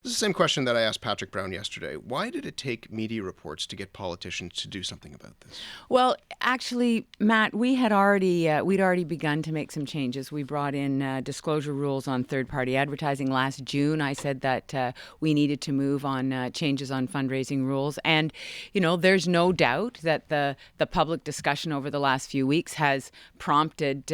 This is the same question that I asked Patrick Brown yesterday. Why did it take media reports to get politicians to do something about this? Well, actually, Matt, we'd already begun to make some changes. We brought in disclosure rules on third-party advertising last June. I said that we needed to move on changes on fundraising rules. And, there's no doubt that the public discussion over the last few weeks has prompted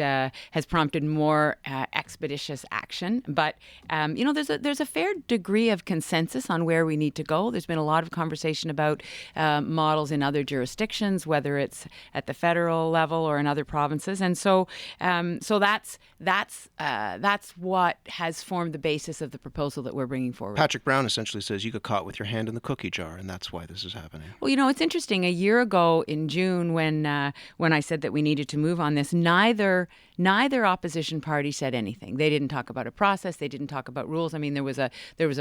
more expeditious action. But, there's a fair degree of consensus on where we need to go. There's been a lot of conversation about models in other jurisdictions, whether it's at the federal level or in other provinces, and so that's what has formed the basis of the proposal that we're bringing forward. Patrick Brown essentially says you got caught with your hand in the cookie jar, and that's why this is happening. Well, it's interesting. A year ago in June, when I said that we needed to move on this, neither opposition party said anything. They didn't talk about a process. They didn't talk about rules. I mean, there was a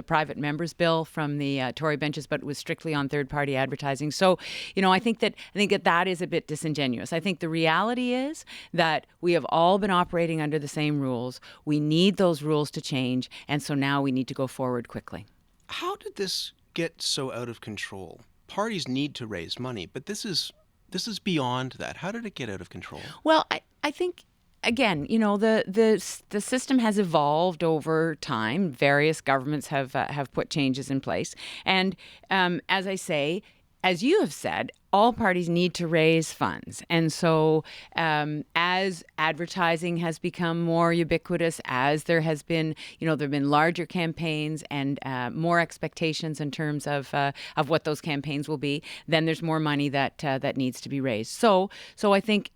private members bill from the Tory benches, but it was strictly on third-party advertising. So, I think that is a bit disingenuous. I think the reality is that we have all been operating under the same rules. We need those rules to change, and so now we need to go forward quickly. How did this get so out of control? Parties need to raise money, but this is beyond that. How did it get out of control? Well, I think, again, the system has evolved over time. Various governments have put changes in place. And as I say, as you have said, all parties need to raise funds. And so as advertising has become more ubiquitous, as there has been, there have been larger campaigns and more expectations in terms of what those campaigns will be, then there's more money that needs to be raised. So I think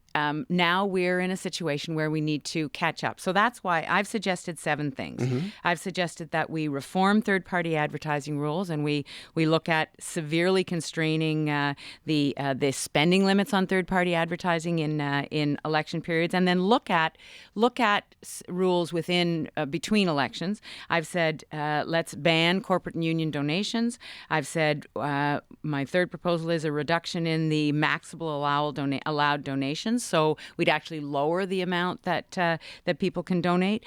now we're in a situation where we need to catch up. So that's why I've suggested 7 things. Mm-hmm. I've suggested that we reform third-party advertising rules, and we look at severely constraining the spending limits on third-party advertising in election periods, and then look at rules between elections. I've said let's ban corporate and union donations. I've said my third proposal is a reduction in the maximum allowed donations. So we'd actually lower the amount that people can donate,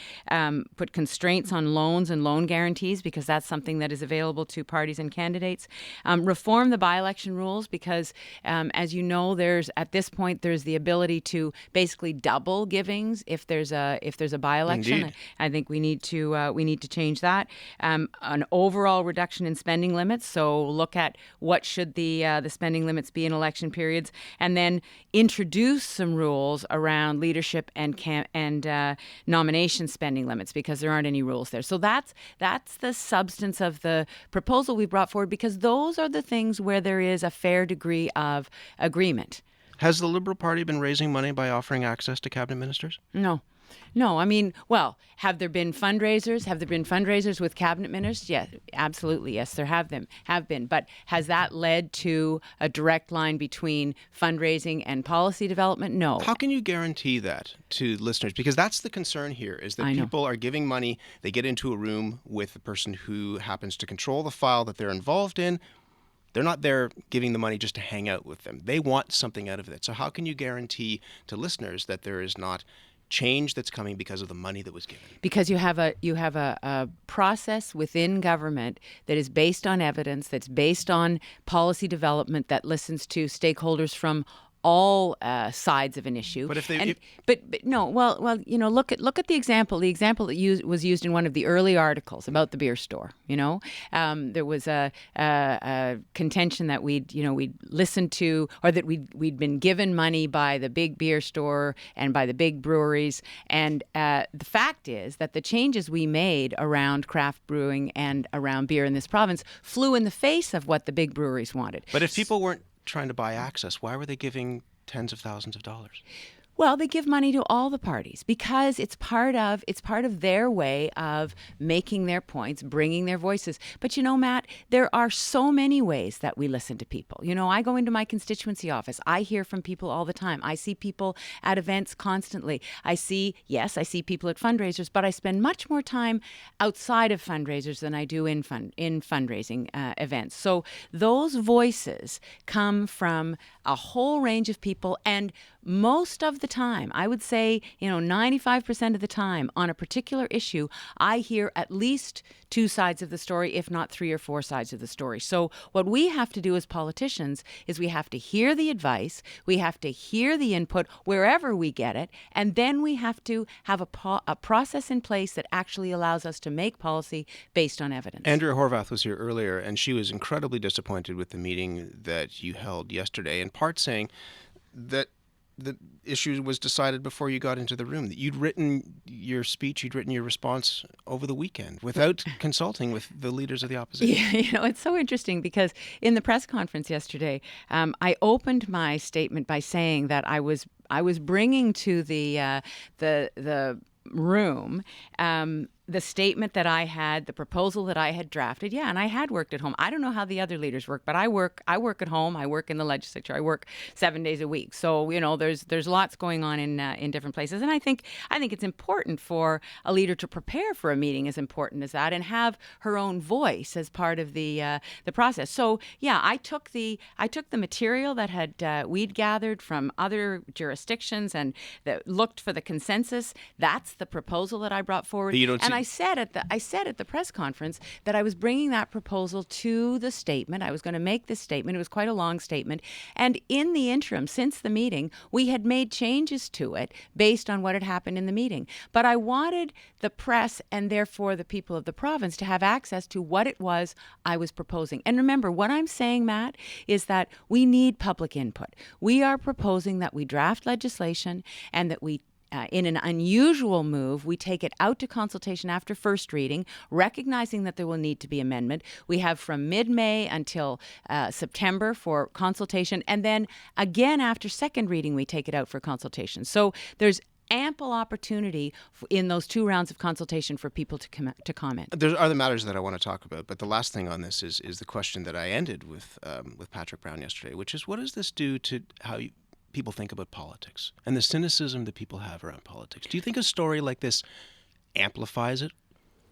put constraints on loans and loan guarantees, because that's something that is available to parties and candidates. Reform the by-election rules, because as you know, there's the ability to basically double givings if there's a by-election. Indeed. I think we need to change that. An overall reduction in spending limits. So look at what should the spending limits be in election periods, and then introduce some rules around leadership and nomination spending limits, because there aren't any rules there. So that's the substance of the proposal we brought forward, because those are the things where there is a fair degree of agreement. Has the Liberal Party been raising money by offering access to cabinet ministers? No, I mean, well, have there been fundraisers? Have there been fundraisers with cabinet ministers? Yeah, absolutely. Yes, there have been. But has that led to a direct line between fundraising and policy development? No. How can you guarantee that to listeners? Because that's the concern here, is that people are giving money, they get into a room with the person who happens to control the file that they're involved in. They're not there giving the money just to hang out with them. They want something out of it. So how can you guarantee to listeners that there is not change that's coming because of the money that was given? Because you have a process within government that is based on evidence, that's based on policy development, that listens to stakeholders from all sides of an issue. But look at the example that was used in one of the early articles about the beer store. There was a contention that we'd listened to, or that we'd been given money by the big beer store and by the big breweries. And the fact is that the changes we made around craft brewing and around beer in this province flew in the face of what the big breweries wanted. But if people weren't trying to buy access, why were they giving tens of thousands of dollars? Well, they give money to all the parties because it's part of their way of making their points, bringing their voices. But Matt, there are so many ways that we listen to people. I go into my constituency office. I hear from people all the time. I see people at events constantly. I see people at fundraisers, but I spend much more time outside of fundraisers than I do in fundraising events. So those voices come from a whole range of people, and most of the time, I would say, 95% of the time on a particular issue, I hear at least two sides of the story, if not three or four sides of the story. So what we have to do as politicians is we have to hear the advice, we have to hear the input wherever we get it, and then we have to have a process in place that actually allows us to make policy based on evidence. Andrea Horvath was here earlier, and she was incredibly disappointed with the meeting that you held yesterday, in part saying that the issue was decided before you got into the room, that you'd written your speech, you'd written your response over the weekend without consulting with the leaders of the opposition. Yeah, it's so interesting because in the press conference yesterday, I opened my statement by saying that I was bringing to the room the statement that I had, the proposal that I had drafted. Yeah, and I had worked at home. I don't know how the other leaders work, but I work at home. I work in the legislature. I work 7 days a week. So, there's lots going on in different places. And I think it's important for a leader to prepare for a meeting as important as that and have her own voice as part of the process. So, yeah, I took the material that had we'd gathered from other jurisdictions and that looked for the consensus. That's the proposal that I brought forward. I said at the press conference that I was bringing that proposal to the statement. I was going to make this statement. It was quite a long statement. And in the interim, since the meeting, we had made changes to it based on what had happened in the meeting. But I wanted the press and therefore the people of the province to have access to what it was I was proposing. And remember, what I'm saying, Matt, is that we need public input. We are proposing that we draft legislation and that we in an unusual move, we take it out to consultation after first reading, recognizing that there will need to be amendment. We have from mid-May until September for consultation, and then again after second reading, we take it out for consultation. So there's ample opportunity in those two rounds of consultation for people to comment. There are other matters that I want to talk about, but the last thing on this is the question that I ended with Patrick Brown yesterday, which is, what does this do to how people think about politics and the cynicism that people have around politics? Do you think a story like this amplifies it?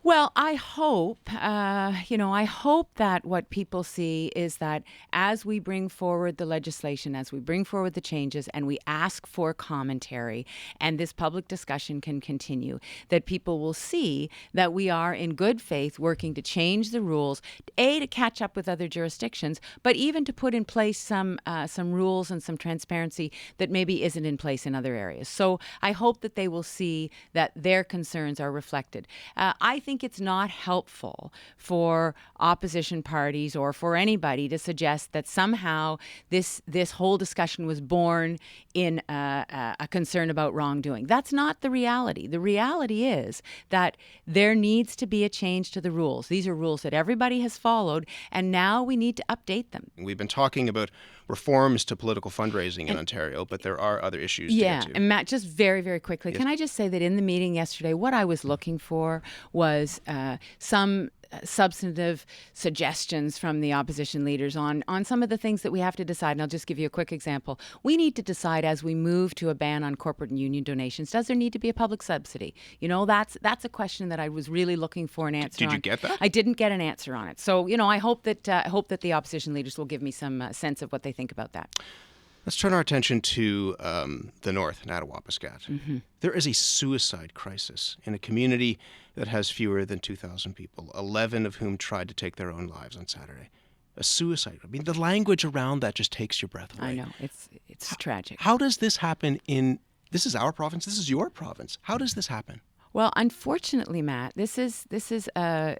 Well, I hope that what people see is that as we bring forward the legislation, as we bring forward the changes, and we ask for commentary, and this public discussion can continue, that people will see that we are in good faith working to change the rules, to catch up with other jurisdictions, but even to put in place some rules and some transparency that maybe isn't in place in other areas. So I hope that they will see that their concerns are reflected. I think it's not helpful for opposition parties or for anybody to suggest that somehow this whole discussion was born in a concern about wrongdoing. That's not the reality. The reality is that there needs to be a change to the rules. These are rules that everybody has followed, and now we need to update them. We've been talking about reforms to political fundraising in Ontario, but there are other issues to get to. And Matt, just very, very quickly, yes. Can I just say that in the meeting yesterday, what I was looking for was some substantive suggestions from the opposition leaders on some of the things that we have to decide. And I'll just give you a quick example. We need to decide as we move to a ban on corporate and union donations, does there need to be a public subsidy? That's a question that I was really looking for an answer on. Did you get that? I didn't get an answer on it. So, I hope that the opposition leaders will give me some sense of what they think about that. Let's turn our attention to the north, in Attawapiskat. Mm-hmm. There is a suicide crisis in a community that has fewer than 2,000 people, 11 of whom tried to take their own lives on Saturday. A suicide. I mean, the language around that just takes your breath away. I know. It's tragic. How does this happen this is our province, this is your province. How does this happen? Well, unfortunately, Matt, this is a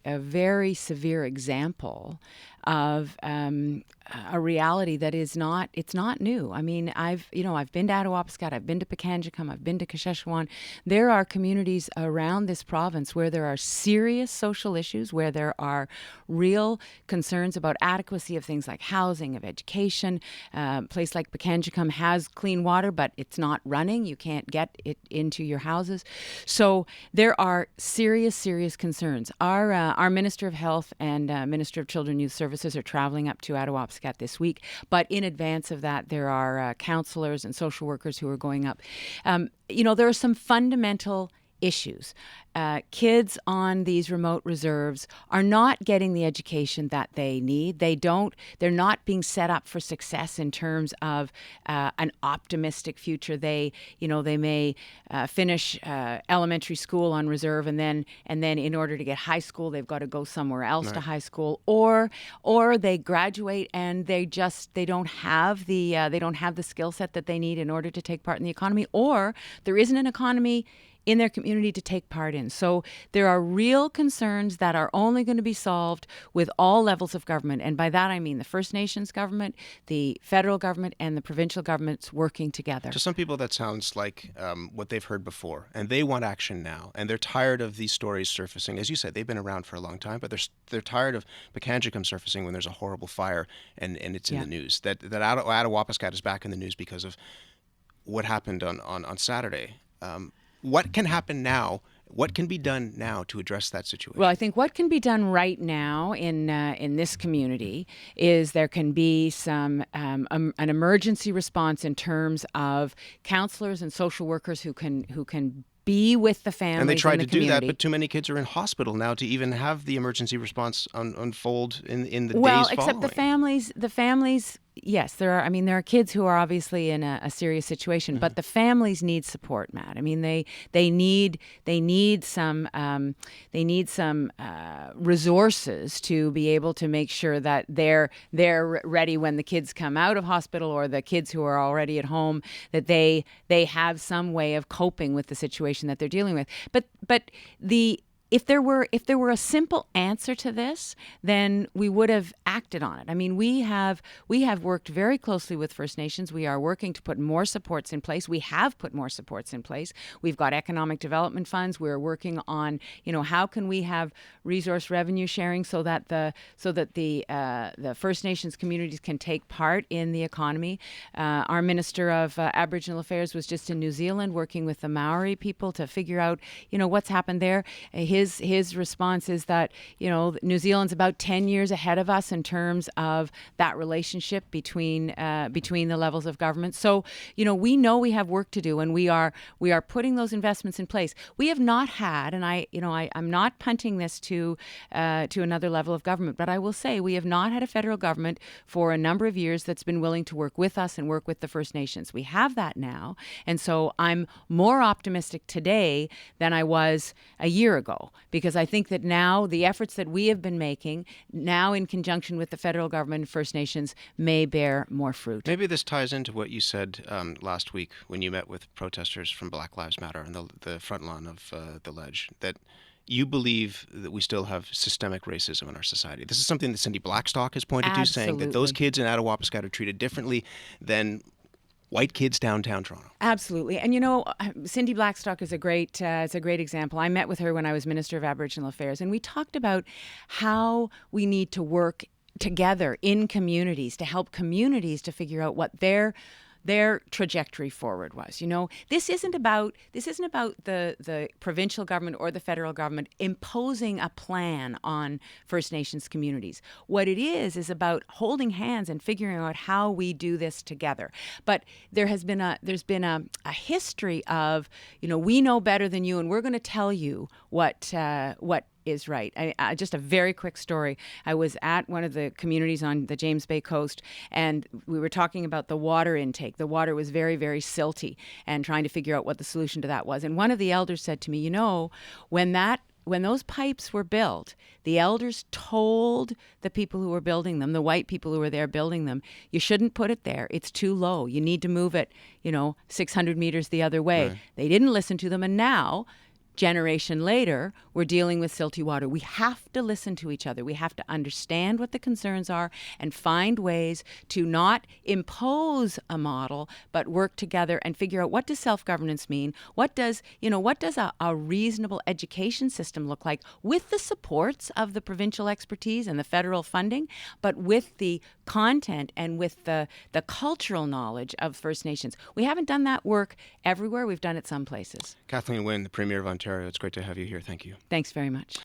very severe example of a reality that it's not new. I mean, I've been to Attawapiskat, I've been to Pekanjikam, I've been to Kasheshawan. There are communities around this province where there are serious social issues, where there are real concerns about adequacy of things like housing, of education. A place like Pekanjikam has clean water, but it's not running. You can't get it into your houses. So there are serious concerns. Our Minister of Health and Minister of Children and Youth Services are traveling up to Attawapiskat this week. But in advance of that, there are counselors and social workers who are going up. There are some fundamental issues. Kids on these remote reserves are not getting the education that they need. They're not being set up for success in terms of an optimistic future. They may finish elementary school on reserve, and then in order to get high school, they've got to go somewhere else to high school, or they graduate and they don't have the skill set that they need in order to take part in the economy, or there isn't an economy in their community to take part in. So there are real concerns that are only going to be solved with all levels of government. And by that, I mean the First Nations government, the federal government, and the provincial governments working together. To some people, that sounds like what they've heard before, and they want action now. And they're tired of these stories surfacing. As you said, they've been around for a long time, but they're tired of Pakanjikum surfacing when there's a horrible fire and it's in the news. That Attawapiskat is back in the news because of what happened on Saturday. What can happen now? What can be done now to address that situation? Well, I think what can be done right now in this community is there can be some an emergency response in terms of counselors and social workers who can be with the families. And they tried in the to do that, community. but too many kids are in hospital now to even have the emergency response unfold in the days following. Well, except the families. Yes, there are kids who are obviously in a serious situation, but the families need support, Matt. I mean, they need some resources to be able to make sure that they're ready when the kids come out of hospital, or the kids who are already at home, that they have some way of coping with the situation that they're dealing with. But if there were a simple answer to this, then we would have acted on it. I mean, we have worked very closely with First Nations. We are working to put more supports in place. We have put more supports in place. We've got economic development funds. We're working on, how can we have resource revenue sharing so that the First Nations communities can take part in the economy. Our Minister of Aboriginal Affairs was just in New Zealand working with the Maori people to figure out, what's happened there. His response is that, New Zealand's about 10 years ahead of us in terms of that relationship between the levels of government. So, we know we have work to do, and we are putting those investments in place. We have not had, and I'm not punting this to another level of government, but I will say we have not had a federal government for a number of years that's been willing to work with us and work with the First Nations. We have that now, and so I'm more optimistic today than I was a year ago. Because I think that now the efforts that we have been making, now in conjunction with the federal government and First Nations, may bear more fruit. Maybe this ties into what you said last week when you met with protesters from Black Lives Matter on the front lawn of the Ledge, that you believe that we still have systemic racism in our society. This is something that Cindy Blackstock has pointed to, saying that those kids in Attawapiskat are treated differently than white kids downtown Toronto. Absolutely. And Cindy Blackstock is a great example. I met with her when I was Minister of Aboriginal Affairs, and we talked about how we need to work together in communities to help communities to figure out what their trajectory forward was. This isn't about the provincial government or the federal government imposing a plan on First Nations communities. What it is about holding hands and figuring out how we do this together. But there's been a history of, we know better than you, and we're going to tell you what is right. Just a very quick story. I was at one of the communities on the James Bay coast, and we were talking about the water intake. The water was very, very silty, and trying to figure out what the solution to that was. And one of the elders said to me, when those pipes were built, the elders told the people who were building them, the white people who were there building them, you shouldn't put it there. It's too low. You need to move it, 600 meters the other way. Right. They didn't listen to them, and now, generation later, we're dealing with silty water. We have to listen to each other. We have to understand what the concerns are and find ways to not impose a model, but work together and figure out, what does self-governance mean? What does a reasonable education system look like, with the supports of the provincial expertise and the federal funding, but with the content and with the cultural knowledge of First Nations. We haven't done that work everywhere. We've done it some places. Kathleen Wynne, the Premier of Ontario, it's great to have you here. Thank you. Thanks very much.